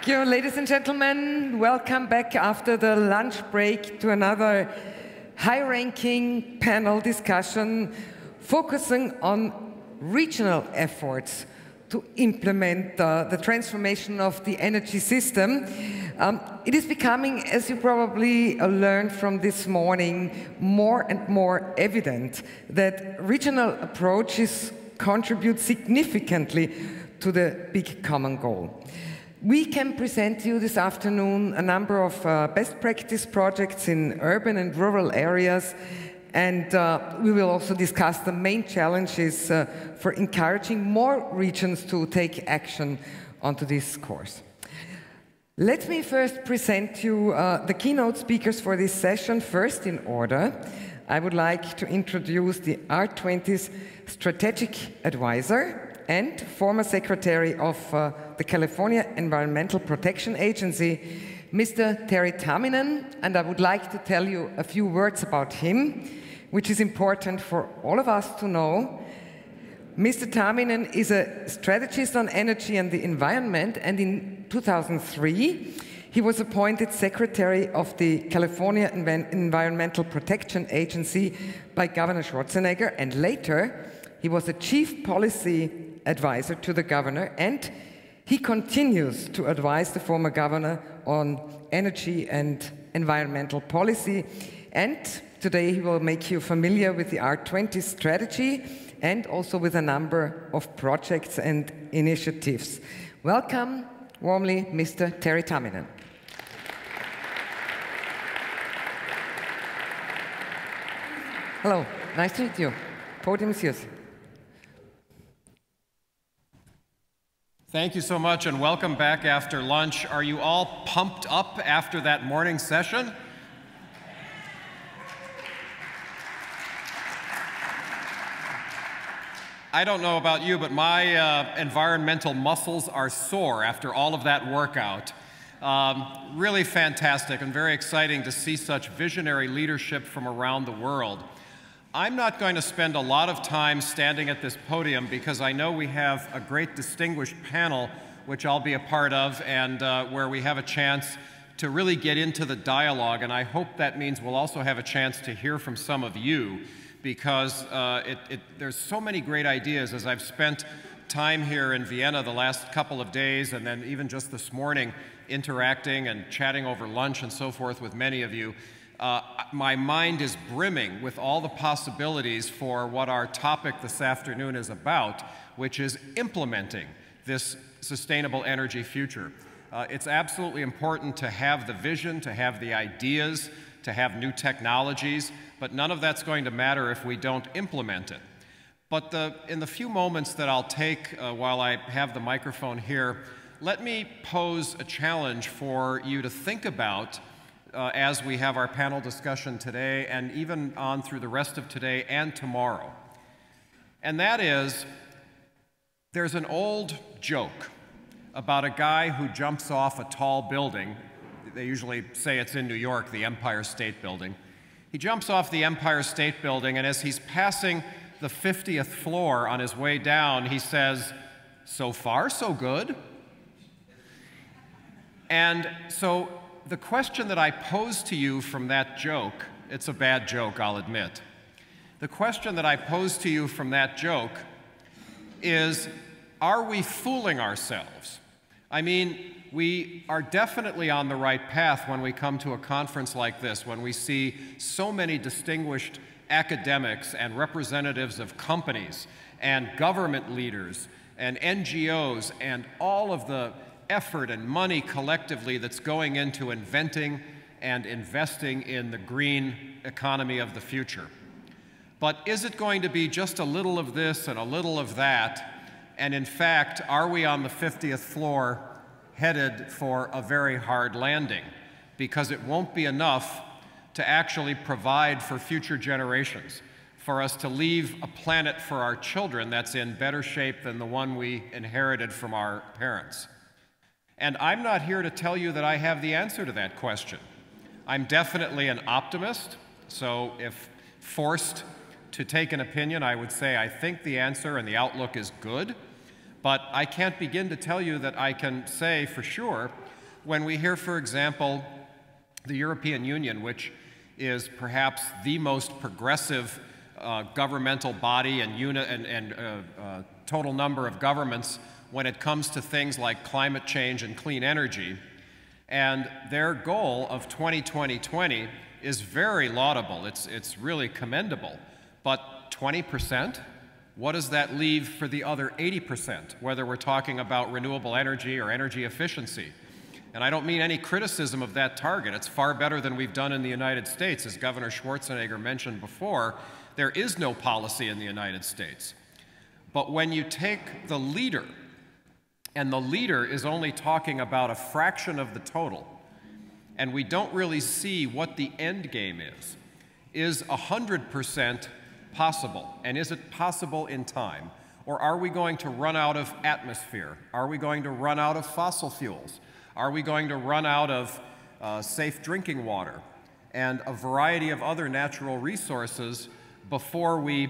Thank you, ladies and gentlemen. Welcome back after the lunch break to another high-ranking panel discussion focusing on regional efforts to implement the transformation of the energy system. It is becoming, as you probably learned from this morning, more and more evident that regional approaches contribute significantly to the big common goal. We can present you this afternoon a number of best practice projects in urban and rural areas, and we will also discuss the main challenges for encouraging more regions to take action onto this course. Let me first present you the keynote speakers for this session. First in order, I would like to introduce the R20's strategic advisor and former secretary of the California Environmental Protection Agency, Mr. Terry Tamminen, and I would like to tell you a few words about him, which is important for all of us to know. Mr. Tamminen is a strategist on energy and the environment, and in 2003, he was appointed secretary of the California Environmental Protection Agency by Governor Schwarzenegger, and later he was a chief policy advisor to the governor, and he continues to advise the former governor on energy and environmental policy. And today he will make you familiar with the R20 strategy and also with a number of projects and initiatives. Welcome warmly, Mr. Terry Tamminen. Hello, nice to meet you. Podium is yours. Thank you so much, and welcome back after lunch. Are you all pumped up after that morning session? I don't know about you, but my environmental muscles are sore after all of that workout. Really fantastic and very exciting to see such visionary leadership from around the world. I'm not going to spend a lot of time standing at this podium because I know we have a great distinguished panel which I'll be a part of, and where we have a chance to really get into the dialogue, and I hope that means we'll also have a chance to hear from some of you, because there's so many great ideas. As I've spent time here in Vienna the last couple of days, and then even just this morning interacting and chatting over lunch and so forth with many of you, my mind is brimming with all the possibilities for what our topic this afternoon is about, which is implementing this sustainable energy future. It's absolutely important to have the vision, to have the ideas, to have new technologies, but none of that's going to matter if we don't implement it. But in the few moments that I'll take while I have the microphone here, let me pose a challenge for you to think about as we have our panel discussion today, and even on through the rest of today and tomorrow. And that is, there's an old joke about a guy who jumps off a tall building. They usually say it's in New York, the Empire State Building. He jumps off the Empire State Building, and as he's passing the 50th floor on his way down, he says, "So far, so good." And so the question that I pose to you from that joke, it's a bad joke, I'll admit. The question that I pose to you from that joke is, are we fooling ourselves? I mean, we are definitely on the right path when we come to a conference like this, when we see so many distinguished academics and representatives of companies and government leaders and NGOs and all of the effort and money collectively that's going into inventing and investing in the green economy of the future. But is it going to be just a little of this and a little of that? And in fact, are we on the 50th floor headed for a very hard landing? Because it won't be enough to actually provide for future generations, for us to leave a planet for our children that's in better shape than the one we inherited from our parents. And I'm not here to tell you that I have the answer to that question. I'm definitely an optimist, so if forced to take an opinion, I would say I think the answer and the outlook is good, but I can't begin to tell you that I can say for sure when we hear, for example, the European Union, which is perhaps the most progressive governmental body and total number of governments when it comes to things like climate change and clean energy. And their goal of 20-20-20 is very laudable. It's really commendable. But 20%? What does that leave for the other 80%, whether we're talking about renewable energy or energy efficiency? And I don't mean any criticism of that target. It's far better than we've done in the United States. As Governor Schwarzenegger mentioned before, there is no policy in the United States. But when you take the leader, and the leader is only talking about a fraction of the total, and we don't really see what the end game is 100% possible? And is it possible in time? Or are we going to run out of atmosphere? Are we going to run out of fossil fuels? Are we going to run out of safe drinking water and a variety of other natural resources before we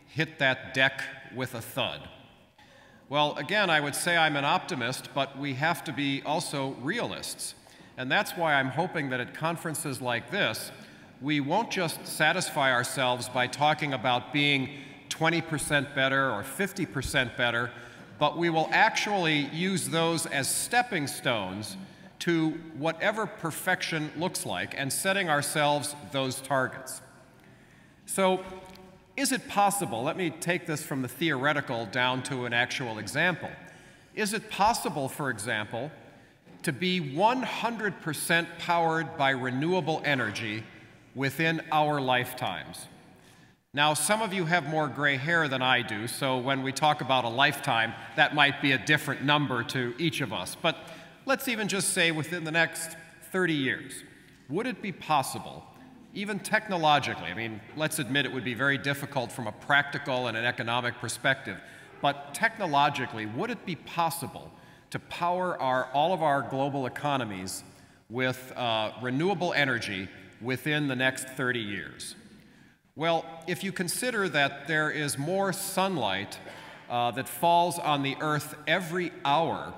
hit that deck with a thud? Well, again, I would say I'm an optimist, but we have to be also realists. And that's why I'm hoping that at conferences like this, we won't just satisfy ourselves by talking about being 20% better or 50% better, but we will actually use those as stepping stones to whatever perfection looks like and setting ourselves those targets. So, is it possible, let me take this from the theoretical down to an actual example. Is it possible, for example, to be 100% powered by renewable energy within our lifetimes? Now, some of you have more gray hair than I do, so when we talk about a lifetime, that might be a different number to each of us. But let's even just say within the next 30 years, would it be possible, even technologically, I mean, let's admit it would be very difficult from a practical and an economic perspective, but technologically, would it be possible to power all of our global economies with renewable energy within the next 30 years? Well, if you consider that there is more sunlight that falls on the Earth every hour,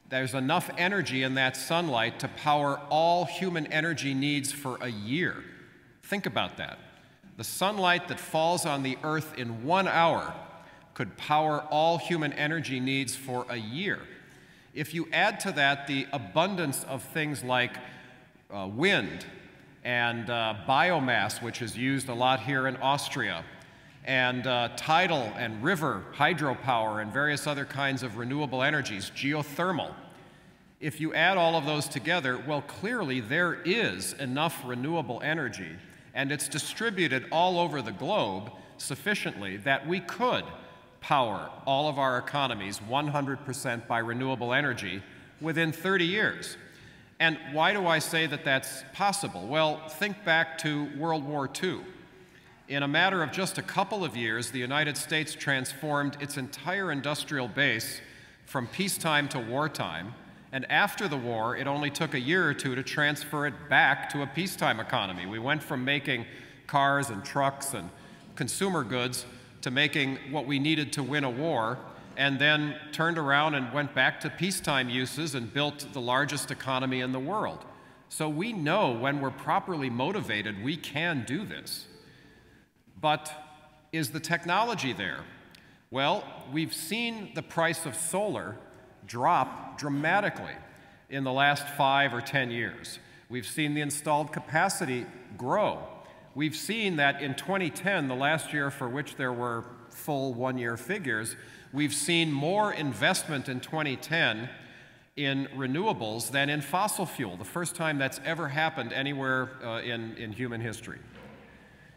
there's enough energy in that sunlight to power all human energy needs for a year. Think about that. The sunlight that falls on the Earth in 1 hour could power all human energy needs for a year. If you add to that the abundance of things like wind and biomass, which is used a lot here in Austria, and tidal and river hydropower and various other kinds of renewable energies, geothermal. If you add all of those together, well, clearly there is enough renewable energy, and it's distributed all over the globe sufficiently that we could power all of our economies 100% by renewable energy within 30 years. And why do I say that that's possible? Well, think back to World War II. In a matter of just a couple of years, the United States transformed its entire industrial base from peacetime to wartime, and after the war, it only took a year or two to transfer it back to a peacetime economy. We went from making cars and trucks and consumer goods to making what we needed to win a war, and then turned around and went back to peacetime uses and built the largest economy in the world. So we know when we're properly motivated, we can do this. But is the technology there? Well, we've seen the price of solar drop dramatically in the last 5 or 10 years. We've seen the installed capacity grow. We've seen that in 2010, the last year for which there were full one-year figures, we've seen more investment in 2010 in renewables than in fossil fuel, the first time that's ever happened anywhere in human history.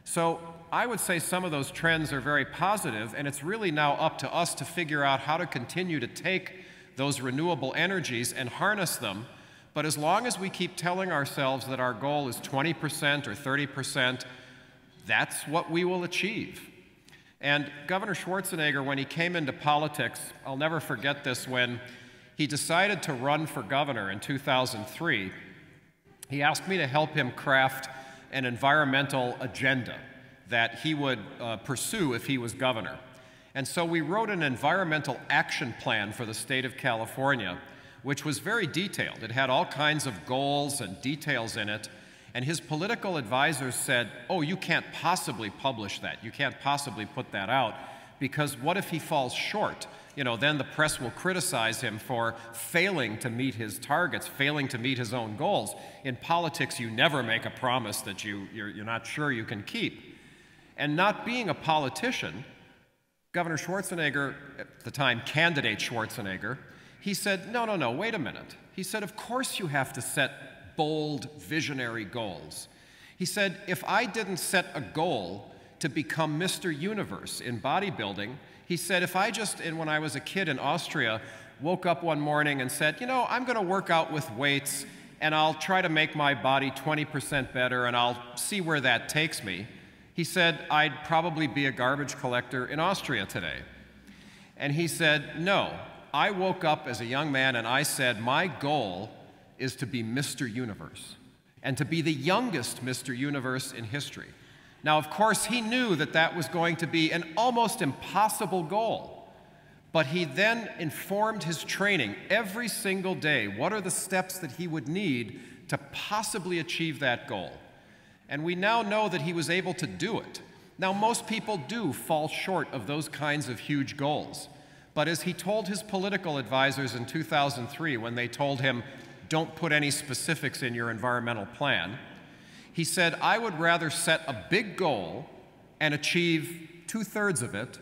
So I would say some of those trends are very positive, and it's really now up to us to figure out how to continue to take those renewable energies and harness them. But as long as we keep telling ourselves that our goal is 20% or 30%, that's what we will achieve. And Governor Schwarzenegger, when he came into politics, I'll never forget this, when he decided to run for governor in 2003, he asked me to help him craft an environmental agenda that he would pursue if he was governor. And so we wrote an environmental action plan for the state of California, which was very detailed. It had all kinds of goals and details in it. And his political advisors said, oh, you can't possibly publish that. You can't possibly put that out, because what if he falls short? You know, then the press will criticize him for failing to meet his targets, failing to meet his own goals. In politics, you never make a promise that you're not sure you can keep. And not being a politician, Governor Schwarzenegger, at the time candidate Schwarzenegger, he said, no, wait a minute. He said, of course you have to set bold, visionary goals. He said, if I didn't set a goal to become Mr. Universe in bodybuilding, he said, if I just, when I was a kid in Austria, woke up one morning and said, you know, I'm going to work out with weights and I'll try to make my body 20% better and I'll see where that takes me, he said, I'd probably be a garbage collector in Austria today. And he said, no, I woke up as a young man and I said, my goal is to be Mr. Universe, and to be the youngest Mr. Universe in history. Now, of course, he knew that that was going to be an almost impossible goal, but he then informed his training every single day. What are the steps that he would need to possibly achieve that goal? And we now know that he was able to do it. Now, most people do fall short of those kinds of huge goals, but as he told his political advisors in 2003 when they told him, don't put any specifics in your environmental plan, he said, I would rather set a big goal and achieve 2/3 of it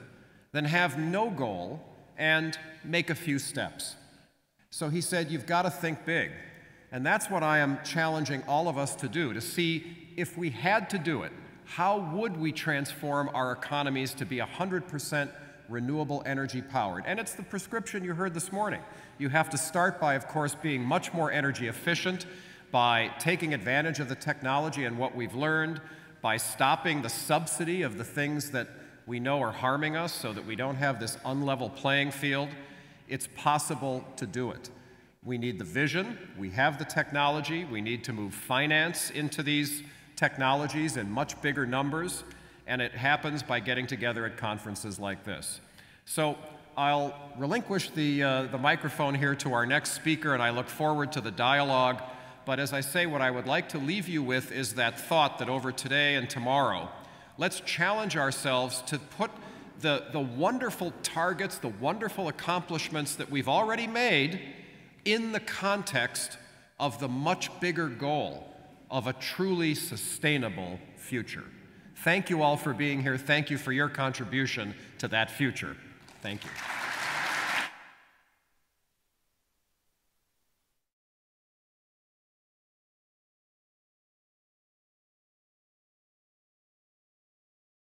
than have no goal and make a few steps. So he said, you've got to think big. And that's what I am challenging all of us to do, to see if we had to do it, how would we transform our economies to be 100% renewable energy powered? And it's the prescription you heard this morning. You have to start by, of course, being much more energy efficient, by taking advantage of the technology and what we've learned, by stopping the subsidy of the things that we know are harming us so that we don't have this unlevel playing field. It's possible to do it. We need the vision, we have the technology, we need to move finance into these technologies in much bigger numbers, and it happens by getting together at conferences like this. So I'll relinquish the microphone here to our next speaker, and I look forward to the dialogue. But as I say, what I would like to leave you with is that thought that over today and tomorrow, let's challenge ourselves to put the wonderful targets, the wonderful accomplishments that we've already made in the context of the much bigger goal of a truly sustainable future. Thank you all for being here. Thank you for your contribution to that future. Thank you.